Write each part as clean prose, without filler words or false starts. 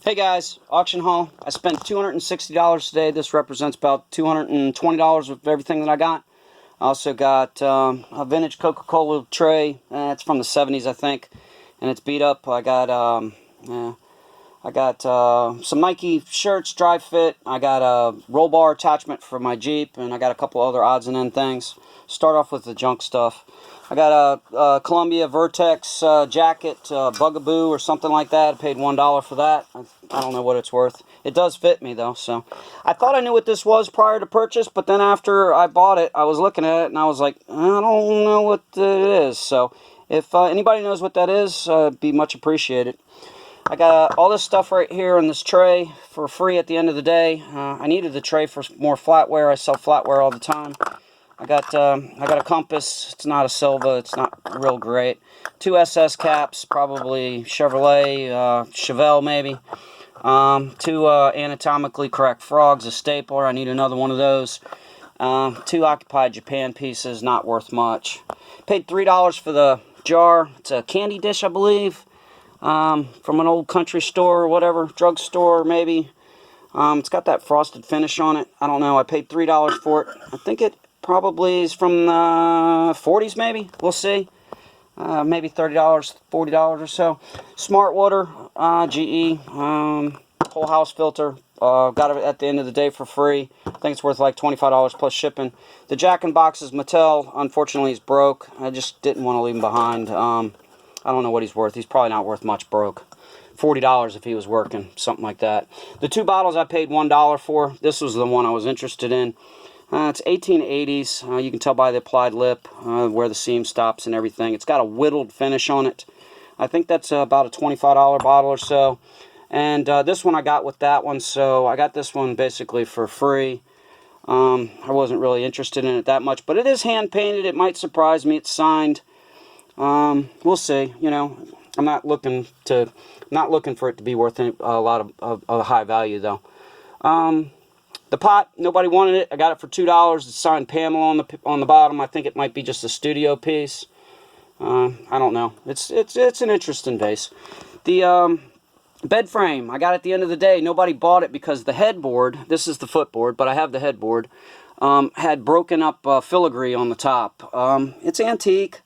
Hey guys, auction haul. I spent $260 today. This represents about $220 of everything that I got. I also got a vintage Coca-Cola tray. It's from the 70s, I think, and it's beat up. I got some Nike shirts, dry fit. I got a roll bar attachment for my Jeep, and I got a couple other odds and end things. Start off with the junk stuff. I got a Columbia Vertex jacket, Bugaboo or something like that. I paid $1 for that. I don't know what it's worth. It does fit me though, so. I thought I knew what this was prior to purchase, but then after I bought it, I was looking at it and I was like, I don't know what it is. So if anybody knows what that is, it'd be much appreciated. I got all this stuff right here in this tray for free at the end of the day. I needed the tray for more flatware. I sell flatware all the time. I got a compass. It's not a Silva. It's not real great. 2 SS caps, probably Chevrolet, Chevelle maybe. 2 anatomically correct frogs, a stapler. I need another one of those. 2 Occupied Japan pieces, not worth much. Paid $3 for the jar. It's a candy dish, I believe, from an old country store or whatever, drugstore maybe. It's got that frosted finish on it. I don't know. I paid $3 for it. I think it probably is from the 40s maybe. We'll see. Maybe $30, $40 or so. Smart water, GE, whole house filter. Got it at the end of the day for free. I think it's worth like $25 plus shipping. The Jack in Box is Mattel. Unfortunately, he's broke. I just didn't want to leave him behind. I don't know what he's worth. He's probably not worth much broke. $40 if he was working, something like that. The 2 bottles I paid $1 for. This was the one I was interested in. It's 1880s. You can tell by the applied lip where the seam stops and everything. It's got a whittled finish on it. I think that's about a $25 bottle or so. And this one I got with that one, so I got this one basically for free. I wasn't really interested in it that much, but it is hand painted. It might surprise me. It's signed. We'll see. You know, I'm not looking for it to be worth a lot of high value though. The pot, nobody wanted it. I got it for $2. It's signed Pamela on the bottom. I think it might be just a studio piece. I don't know. It's an interesting vase. The bed frame, I got it at the end of the day. Nobody bought it because the headboard, this is the footboard, but I have the headboard, had broken up filigree on the top. It's antique.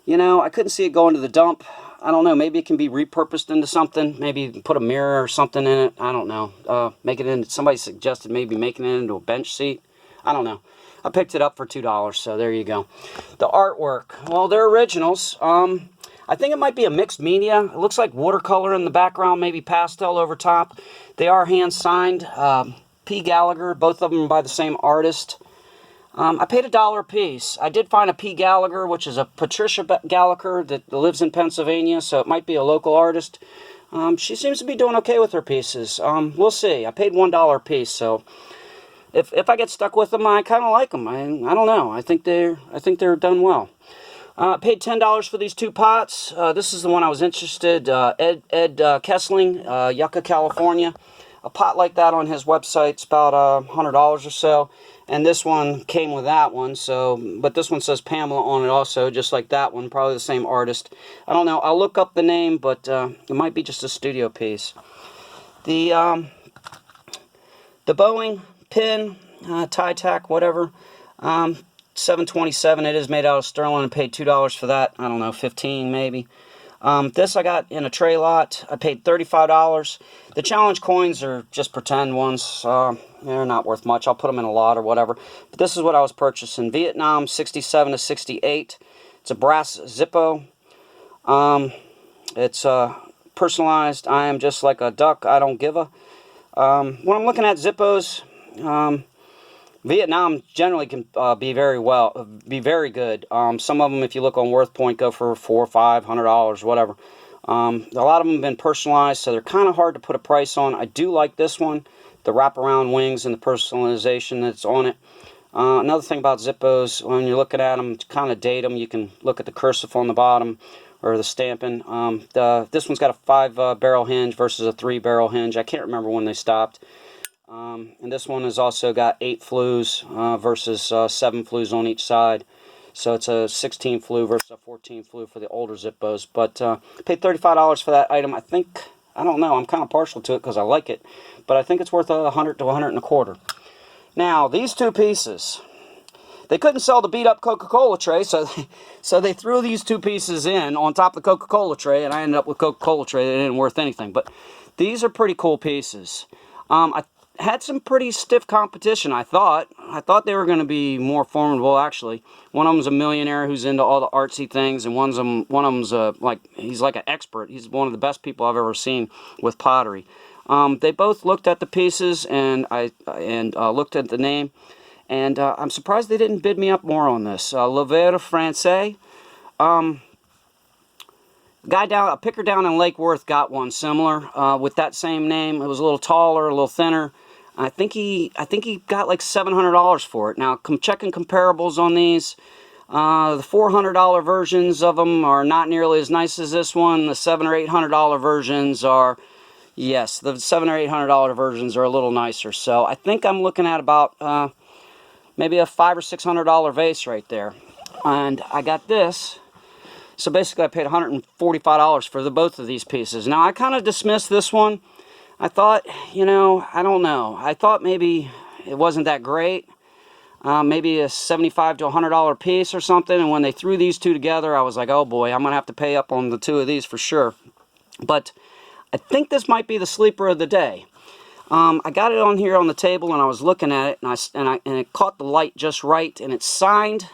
You know, I couldn't see it going to the dump. I don't know, maybe it can be repurposed into something. Maybe put a mirror or something in it. I don't know. Make it into, somebody suggested maybe making it into a bench seat. I don't know. I picked it up for $2, so there you go. The artwork, well, they're originals. I think it might be a mixed media. It looks like watercolor in the background, maybe pastel over top. They are hand-signed. P. Gallagher, both of them by the same artist. I paid $1 a piece. I did find a P. Gallagher, which is a Patricia Gallagher that lives in Pennsylvania, so it might be a local artist. She seems to be doing okay with her pieces. We'll see. I paid $1 a piece, so if I get stuck with them, I kind of like them. I don't know. I think they're done well. Paid $10 for these 2 pots. This is the one I was interested. Ed Kessling, Yucca, California. A pot like that on his website's about $100 or so. And this one came with that one, so, but this one says Pamela on it also, just like that one, probably the same artist. I don't know, I'll look up the name, but it might be just a studio piece. The Boeing pin, tie tack, whatever, 727, it is made out of sterling, and paid $2 for that. I don't know, 15 maybe. This I got in a tray lot. I paid $35. The challenge coins are just pretend ones. They're not worth much. I'll put them in a lot or whatever. But this is what I was purchasing. Vietnam 67 to 68. It's a brass Zippo. It's personalized. I am just like a duck. I don't give a. When I'm looking at Zippos, Vietnam generally can be very good. Some of them, if you look on WorthPoint, go for $400 or $500, whatever. A lot of them have been personalized, so they're kind of hard to put a price on. I do like this one, the wraparound wings and the personalization that's on it. Another thing about Zippos, when you're looking at them, to kind of date them, you can look at the cursive on the bottom or the stamping. This one's got a 5-barrel hinge versus a 3-barrel hinge. I can't remember when they stopped. And this one has also got 8 flues versus 7 flues on each side. So it's a 16 flue versus a 14 flue for the older Zippos. But paid $35 for that item. I think I don't know. I'm kind of partial to it because I like it. But I think it's worth $100 to $125. Now, these two pieces, they couldn't sell the beat-up Coca-Cola tray, so they threw these two pieces in on top of the Coca-Cola tray, and I ended up with Coca-Cola tray that didn't worth anything. But these are pretty cool pieces. I had some pretty stiff competition, I thought. I thought they were going to be more formidable, actually. One of them's a millionaire who's into all the artsy things, and one of them's like, he's like an expert. He's one of the best people I've ever seen with pottery. They both looked at the pieces, and looked at the name, and I'm surprised they didn't bid me up more on this. Le Verre Francais. A picker down in Lake Worth got one similar with that same name. It was a little taller, a little thinner. I think he got like $700 for it. Now, checking comparables on these, the $400 versions of them are not nearly as nice as this one. The $700 or $800 versions are, yes, the $700 or $800 versions are a little nicer. So I think I'm looking at about maybe a $500 or $600 vase right there. And I got this. So basically I paid $145 for both of these pieces. Now I kind of dismissed this one. I thought, you know, I don't know. I thought maybe it wasn't that great. Maybe a $75 to $100 piece or something. And when they threw these two together, I was like, oh boy, I'm going to have to pay up on the two of these for sure. But I think this might be the sleeper of the day. I got it on here on the table and I was looking at it and it caught the light just right, and it's signed.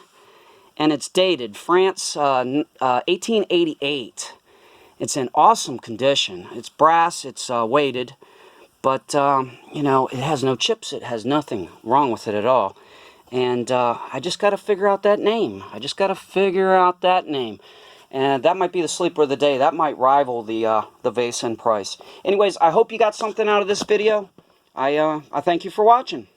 And it's dated, France, 1888. It's in awesome condition. It's brass, it's weighted, but, you know, it has no chips. It has nothing wrong with it at all. And I just got to figure out that name. And that might be the sleeper of the day. That might rival the vase in price. Anyways, I hope you got something out of this video. I thank you for watching.